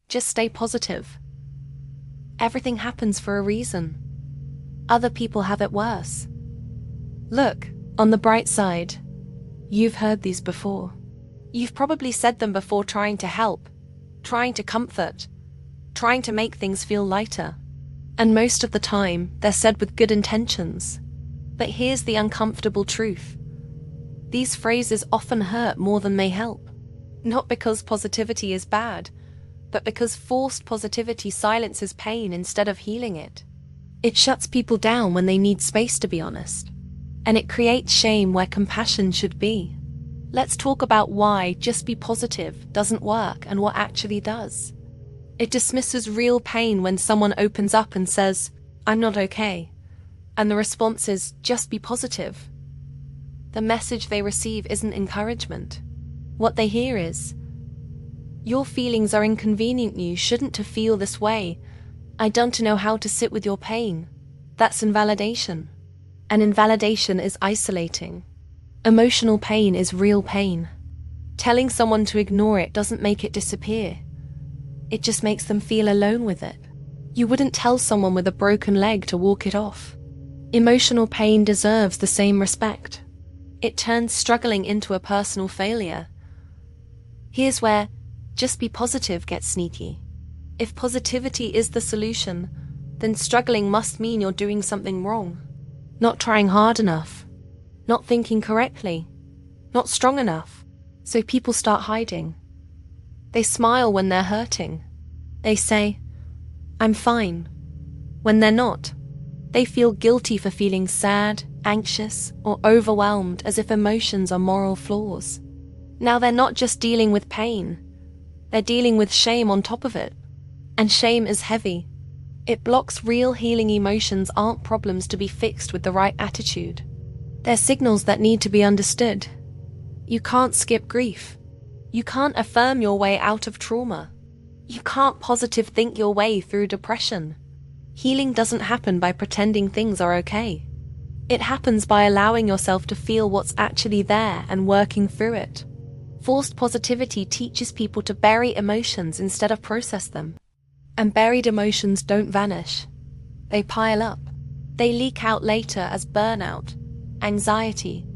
Just stay positive. Everything happens for a reason. Other people have it worse. Look, on the bright side, you've heard these before. You've probably said them before, trying to help, trying to comfort, trying to make things feel lighter. And most of the time, they're said with good intentions. But here's the uncomfortable truth. These phrases often hurt more than they help. Not because positivity is bad, but because forced positivity silences pain instead of healing it. It shuts people down when they need space, to be honest. And it creates shame where compassion should be. Let's talk about why just be positive doesn't work and what actually does. It dismisses real pain when someone opens up and says, "I'm not okay." And the response is, "Just be positive." The message they receive isn't encouragement. What they hear is, "Your feelings are inconvenient, you shouldn't to feel this way. I don't know how to sit with your pain." That's invalidation. And invalidation is isolating. Emotional pain is real pain. Telling someone to ignore it doesn't make it disappear. It just makes them feel alone with it. You wouldn't tell someone with a broken leg to walk it off. Emotional pain deserves the same respect. It turns struggling into a personal failure. Here's where just be positive gets sneaky. If positivity is the solution, then struggling must mean you're doing something wrong. Not trying hard enough. Not thinking correctly. Not strong enough. So people start hiding. They smile when they're hurting. They say, "I'm fine," when they're not. They feel guilty for feeling sad, anxious, or overwhelmed, as if emotions are moral flaws. Now they're not just dealing with pain. They're dealing with shame on top of it. And shame is heavy. It blocks real healing. Emotions aren't problems to be fixed with the right attitude. They're signals that need to be understood. You can't skip grief. You can't affirm your way out of trauma. You can't positive think your way through depression. Healing doesn't happen by pretending things are okay. It happens by allowing yourself to feel what's actually there and working through it. Forced positivity teaches people to bury emotions instead of process them. And buried emotions don't vanish. They pile up. They leak out later as burnout, anxiety,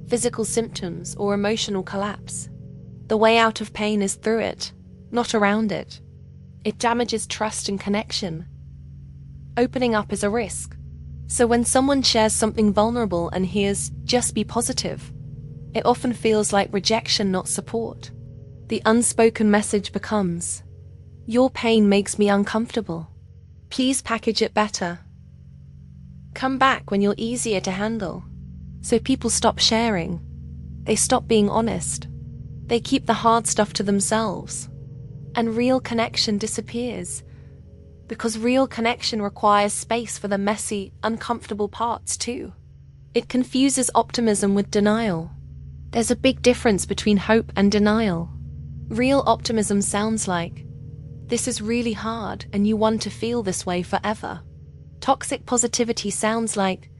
physical symptoms, or emotional collapse. The way out of pain is through it, not around it. It damages trust and connection. Opening up is a risk. So when someone shares something vulnerable and hears, "Just be positive," it often feels like rejection, not support. The unspoken message becomes, "Your pain makes me uncomfortable. Please package it better. Come back when you're easier to handle." So people stop sharing. They stop being honest. They keep the hard stuff to themselves. And real connection disappears. Because real connection requires space for the messy, uncomfortable parts too. It confuses optimism with denial. There's a big difference between hope and denial. Real optimism sounds like, "This is really hard and you want to feel this way forever." Toxic positivity sounds like,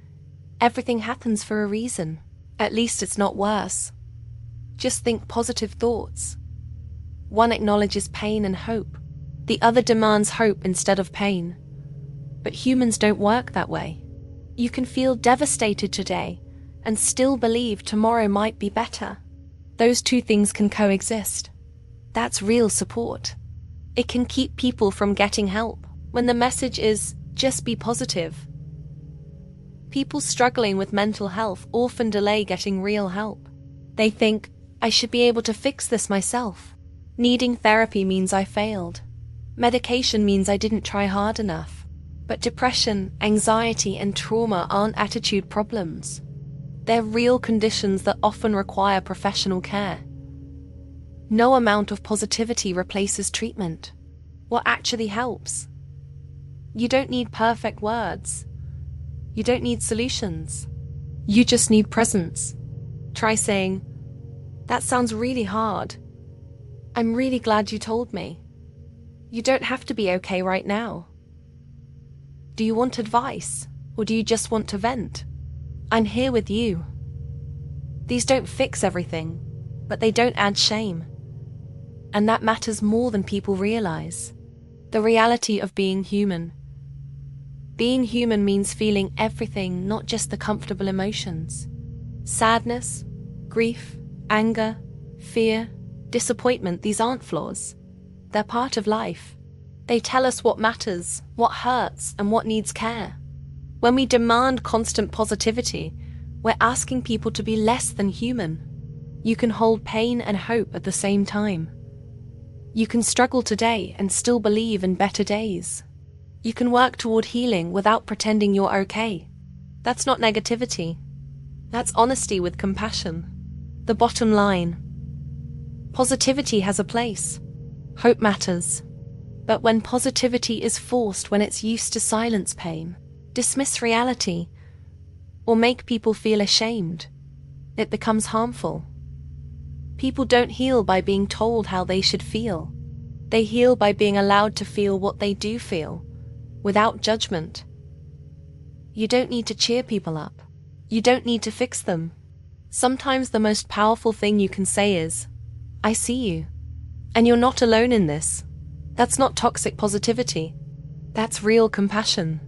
"Everything happens for a reason. At least it's not worse. Just think positive thoughts." One acknowledges pain and hope. The other demands hope instead of pain. But humans don't work that way. You can feel devastated today and still believe tomorrow might be better. Those two things can coexist. That's real support. It can keep people from getting help when the message is, "Just be positive." People struggling with mental health often delay getting real help. They think, "I should be able to fix this myself. Needing therapy means I failed. Medication means I didn't try hard enough." But depression, anxiety, and trauma aren't attitude problems. They're real conditions that often require professional care. No amount of positivity replaces treatment. What actually helps? You don't need perfect words. You don't need solutions. You just need presence. Try saying, "That sounds really hard. I'm really glad you told me. You don't have to be okay right now. Do you want advice, or do you just want to vent? I'm here with you." These don't fix everything, but they don't add shame. And that matters more than people realize. The reality of being human. Being human means feeling everything, not just the comfortable emotions. Sadness, grief, anger, fear, disappointment, these aren't flaws. They're part of life. They tell us what matters, what hurts, and what needs care. When we demand constant positivity, we're asking people to be less than human. You can hold pain and hope at the same time. You can struggle today and still believe in better days. You can work toward healing without pretending you're okay. That's not negativity. That's honesty with compassion. The bottom line. Positivity has a place. Hope matters. But when positivity is forced, when it's used to silence pain, dismiss reality, or make people feel ashamed, it becomes harmful. People don't heal by being told how they should feel. They heal by being allowed to feel what they do feel, without judgment. You don't need to cheer people up. You don't need to fix them. Sometimes the most powerful thing you can say is, "I see you. And you're not alone in this." That's not toxic positivity. That's real compassion.